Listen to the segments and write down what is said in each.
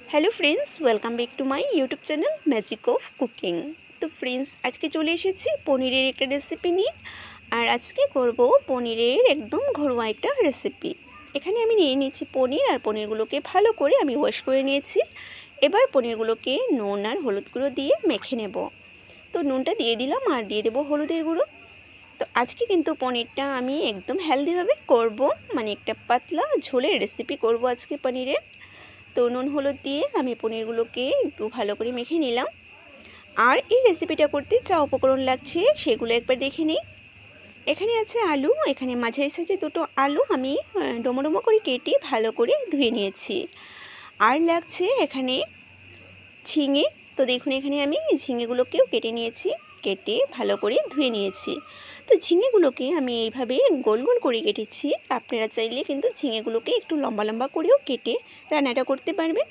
Hello friends, welcome back to my YouTube channel magic of cooking. तो friends, आज के चले एसेছি পনিরের একটা রেসিপি নিয়ে। আর আজকে করব পনিরের একদম ঘরোয়া একটা রেসিপি। এখানে আমি নিয়ে নিয়েছি পনির, আর পনিরগুলোকে ভালো করে আমি ওয়াশ করে নিয়েছি। এবার পনিরগুলোকে নুন আর হলুদ গুঁড়ো দিয়ে মেখে নেব। তো নুনটা দিয়ে দিলাম আর দিয়ে দেব হলুদের গুঁড়ো। তো আজকে কিন্তু পনিরটা আমি একদম হেলদিভাবে করব, মানে একটা পাতলা ঝোলের রেসিপি করব আজকে পনিরের। তো নুন হলুদ দিয়ে আমি পনিরগুলোকে একটু ভালো করে মেখে নিলাম। আর এই রেসিপিটা করতে যা উপকরণ লাগছে সেগুলো একবার দেখে নিই। এখানে আছে আলু, এখানে মাঝারি সাইজের দুটো আলু আমি ডোমো ডোমো করে কেটে ভালো করে ধুয়ে নিয়েছি। আর লাগছে এখানে ঝিঙে। তো দেখুন, এখানে আমি ঝিঙেগুলোকেও কেটে নিয়েছি, কেটে ভালো করে ধুয়ে নিয়েছি। তো ঝিঙেগুলোকে আমি এইভাবে গোল গোল করে কেটেছি। আপনারা চাইলে কিন্তু ঝিঙেগুলোকে একটু লম্বা লম্বা করেও কেটে রান্নাটা করতে পারবেন,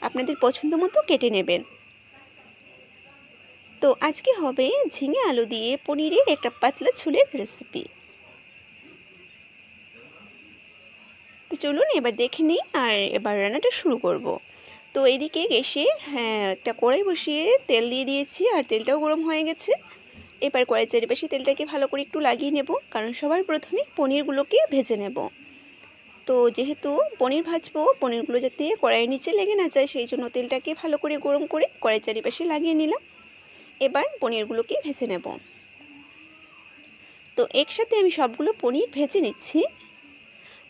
আপনাদের পছন্দ মতো কেটে নেবেন। তো আজকে হবে ঝিঙে আলু দিয়ে পনিরের একটা পাতলা ঝোলের রেসিপি। তো চলুন এবার দেখে নিই, আর এবার রান্নাটা শুরু করব। তো এইদিকে গ্যাসে একটা কড়াই বসিয়ে তেল দিয়ে দিয়েছি, আর তেলটাও গরম হয়ে গেছে। এবার কড়াইয়ের চারিপাশে তেলটাকে ভালো করে একটু লাগিয়ে নেব, কারণ সবার প্রথমে পনিরগুলোকে ভেজে নেব। তো যেহেতু পনির ভাজবো, পনিরগুলো যাতে কড়াইয়ের নিচে লেগে না যায়, সেই জন্য তেলটাকে ভালো করে গরম করে কড়াইয়ের চারিপাশে লাগিয়ে নিলাম। এবার পনিরগুলোকে ভেজে নেব। তো একসাথে আমি সবগুলো পনির ভেজে নিচ্ছি।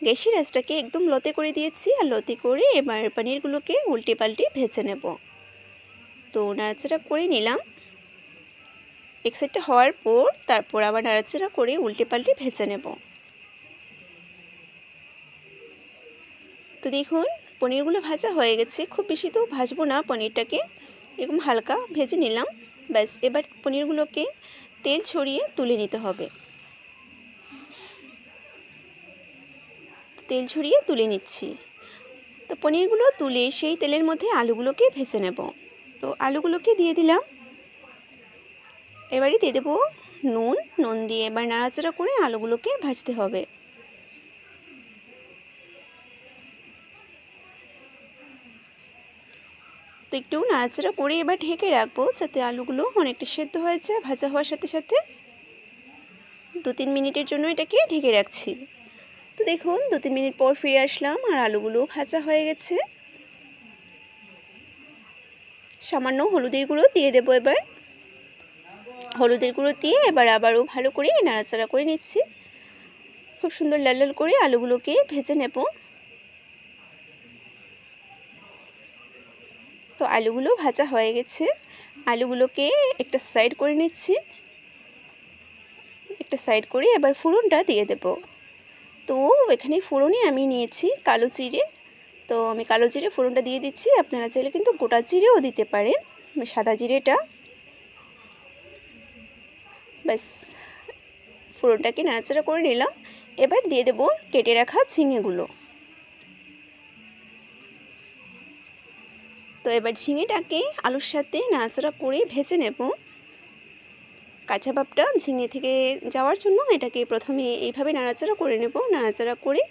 গ্যাসের আঁচটাকে একদম লতে করে দিয়েছি, আর লতে করে এবার পনিরগুলোকে উল্টে পাল্টে ভেজে নেব। তো নাড়াচাড়া করে নিলাম। এক সাইডটা হওয়ার পর তারপর আবার নাড়াচাড়া করে উল্টে পাল্টে ভেজে নেব। তো দেখুন, পনিরগুলো ভাজা হয়ে গেছে। খুব বেশি তো ভাজবো না পনিরটাকে, এরকম হালকা ভেজে নিলাম। ব্যাস, এবার পনিরগুলোকে তেল ছড়িয়ে তুলে নিতে হবে। তেল ছড়িয়ে তুলে নিচ্ছি। তো পনিরগুলো তুলে সেই তেলের মধ্যে আলুগুলোকে ভেজে নেব। তো আলুগুলোকে দিয়ে দিলাম। এবারে দিয়ে দেবো নুন দিয়ে এবার নাড়াচাড়া করে আলুগুলোকে ভাজতে হবে। তো একটু নাড়াচাড়া করে এবার ঢেকে রাখবো, যাতে আলুগুলো অনেকটা সেদ্ধ হয়ে যায় ভাজা হওয়ার সাথে সাথে। 2-3 মিনিটের জন্য এটাকে ঢেকে রাখছি। তো দেখুন, 2-3 মিনিট পর ফিরে আসলাম, আর আলুগুলো ভাজা হয়ে গেছে। সামান্য হলুদের গুঁড়ো দিয়ে দেবো। এবার হলুদের গুঁড়ো দিয়ে এবার আবারও ভালো করে নাড়াচাড়া করে নিচ্ছি। খুব সুন্দর লাল লাল করে আলুগুলোকে ভেজে নেব। তো আলুগুলো ভাজা হয়ে গেছে, আলুগুলোকে একটা সাইড করে নিচ্ছি। একটা সাইড করে এবার ফোড়নটা দিয়ে দেব। তো এখানে ফোড়নে আমি নিয়েছি কালো জিরে। তো আমি কালো জিরে ফোড়নটা দিয়ে দিচ্ছি। আপনারা চাইলে কিন্তু গোটা জিরেও দিতে পারেন, সাদা জিরেটা। ব্যাস, ফোড়নটাকে নাড়াচাড়া করে নিলাম। এবার দিয়ে দেব কেটে রাখা ঝিঙেগুলো। তো এবার ঝিঙেটাকে আলুর সাথে নাড়াচাড়া করে ভেজে নেব। কাঁচা ভাবটা ঝিঙে থেকে যাওয়ার জন্য এটাকে প্রথমে এইভাবে নাড়াচাড়া করে নেব। নাড়াচাড়া করে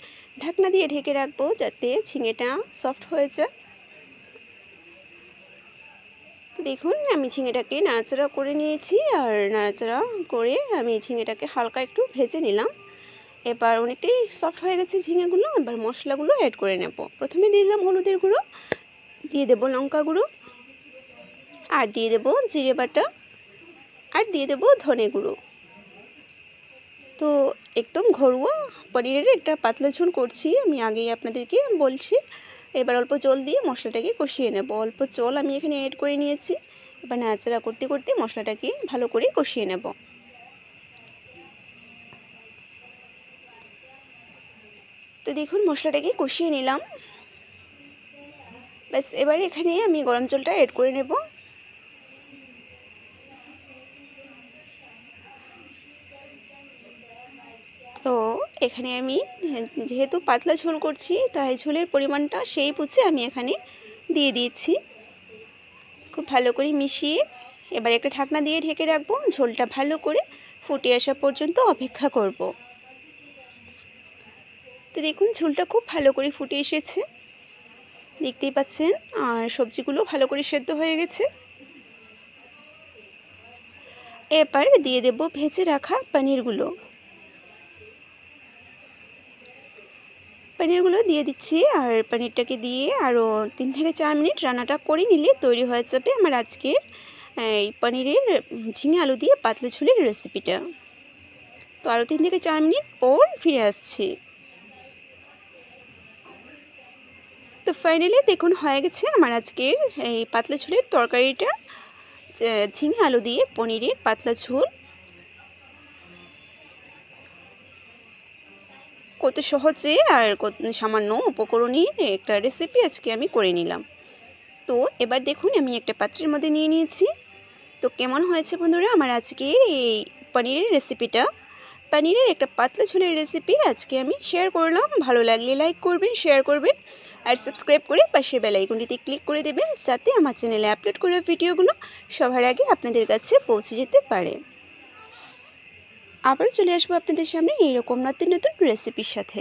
ঢাকনা দিয়ে ঢেকে রাখবো, যাতে ঝিঙেটা সফট হয়ে যায়। তো দেখুন, আমি ঝিঙেটাকে নাড়াচাড়া করে নিয়েছি, আর নাড়াচাড়া করে আমি ঝিঙেটাকে হালকা একটু ভেজে নিলাম। এবার অনেকটাই সফট হয়ে গেছে ঝিঙেগুলো। এবার মশলাগুলো অ্যাড করে নেব। প্রথমে দিয়ে দিলাম হলুদের গুঁড়ো, দিয়ে দেব লঙ্কা গুঁড়ো, আর দিয়ে দেব জিরে বাটা, আর দিয়ে দেব ধনে গুঁড়ো। তো একদম ঘরোয়া পনিরের একটা পাতলা ঝোল করছি আমি, আগেই আপনাদেরকে বলছি। এবার অল্প জল দিয়ে মশলাটাকে কষিয়ে নেব। অল্প জল আমি এখানে অ্যাড করে নিয়েছি। এবার নাড়াচাড়া করতে করতে মশলাটাকে ভালো করে কষিয়ে নেব। তো দেখুন, মশলাটাকে কষিয়ে নিলাম। ব্যাস, এবার এখানে আমি গরম জলটা অ্যাড করে নেব। তো এখানে আমি যেহেতু পাতলা ঝোল করছি, তাই ঝোলের পরিমাণটা সেই বুঝে আমি এখানে দিয়ে দিয়েছি। খুব ভালো করে মিশিয়ে এবার একটা ঢাকনা দিয়ে ঢেকে রাখবো। ঝোলটা ভালো করে ফুটে আসা পর্যন্ত অপেক্ষা করব। তো দেখুন, ঝোলটা খুব ভালো করে ফুটে এসেছে। দেখতেই পাচ্ছেন। আর সবজিগুলো ভালো করে সেদ্ধ হয়ে গেছে। এবার দিয়ে দেব ভেজে রাখা পনিরগুলো। পনিরগুলো দিয়ে দিচ্ছি, আর পনিরটাকে দিয়ে আরও 3 থেকে 4 মিনিট রান্নাটা করে নিলে তৈরি হয়ে যাবে আমার আজকের এই পনিরের ঝিঙে আলু দিয়ে পাতলা ঝোলের রেসিপিটা। তো আরও 3 থেকে 4 মিনিট পর ফিরে আসছি। তো ফাইনালি দেখুন হয়ে গেছে আমার আজকের এই পাতলা ঝোলের তরকারিটা, ঝিঙে আলু দিয়ে পনিরের পাতলা ঝোল। কত সহজে আর কত সামান্য উপকরণের একটা রেসিপি আজকে আমি করে নিলাম। তো এবার দেখুন আমি একটা পাত্রের মধ্যে নিয়ে নিয়েছি। তো কেমন হয়েছে বন্ধুরা আমার আজকের এই পনিরের রেসিপিটা। পনিরের একটা পাতলা ঝোলের রেসিপি আজকে আমি শেয়ার করলাম। ভালো লাগলে লাইক করবেন, শেয়ার করবেন, আর সাবস্ক্রাইব করে পাশে বেল আইকনটিতে ক্লিক করে দেবেন, যাতে আমার চ্যানেলে আপলোড করা ভিডিওগুলো সবার আগে আপনাদের কাছে পৌঁছে যেতে পারে। আবার চলে আসবো আপনাদের সামনে এইরকম নতুন নতুন রেসিপির সাথে।